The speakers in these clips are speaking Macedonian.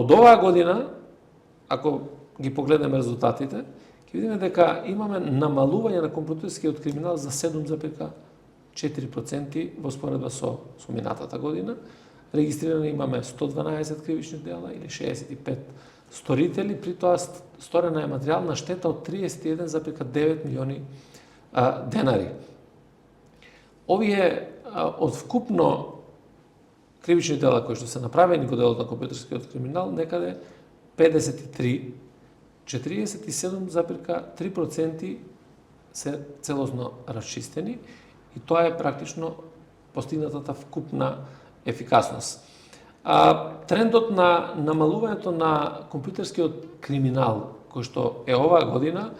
од оваа година, ако ги погледнеме резултатите, ќе видиме дека имаме намалување на компјутерскиот криминал за 7,4% во споредба со минатата година. Регистрирани имаме 112 кривични дела или 65 сторители, при тоа сторена е материјална штета од 31,9 милиони денари. Овие од вкупно кривични дела кои што се направени во делот на компјутерскиот криминал, некаде 53, 47,3% се целосно расчистени и тоа е практично постигнатата вкупна ефикасност. Трендот на намалувањето на компјутерскиот криминал, кој што е оваа година,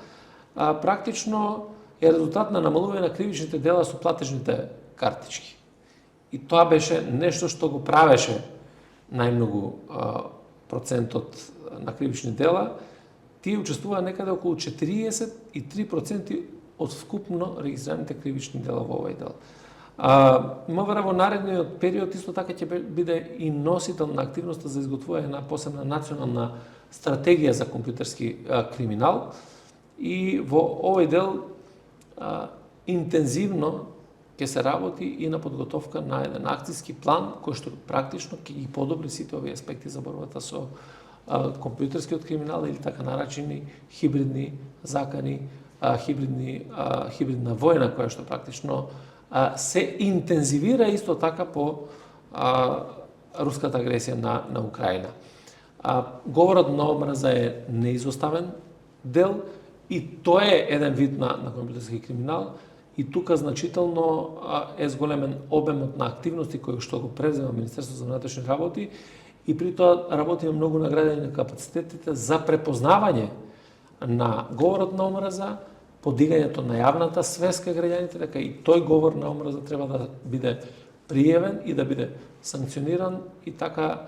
практично е резултат на намалување на кривичните дела со платежните картички. И тоа беше нешто што го правеше најмногу процентот на кривични дела. Тие учествуваа некаде околу 43% од вкупно регистрираните кривични дела во овој дел. МВР во наредниот период исто така ќе биде и носител на активноста за изготвување на посебна национална стратегија за компјутерски криминал и во овој дел интензивно ќе се работи и на подготовка на еден акцијски план кој што практично ќе ги подобри сите овие аспекти за борбата со компјутерскиот криминал или така наречени хибридни закани, хибридна војна која што практично се интензивира исто така по руската агресија на Украина. Говорот на омраза е неизоставен дел и тоа е еден вид на компјутерски криминал и тука значително е зголемен обемот на активности кои што го презема Министерството за внатрешни работи и при тоа работиме многу на градење на капацитетите за препознавање на говорот на омраза, подигањето на јавната свест кај граѓаните дека и тој говор на омраза треба да биде пријавен и да биде санкциониран и така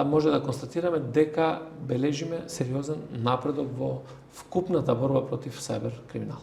може да констатираме дека бележиме сериозен напредок во вкупната борба против сајбер криминал.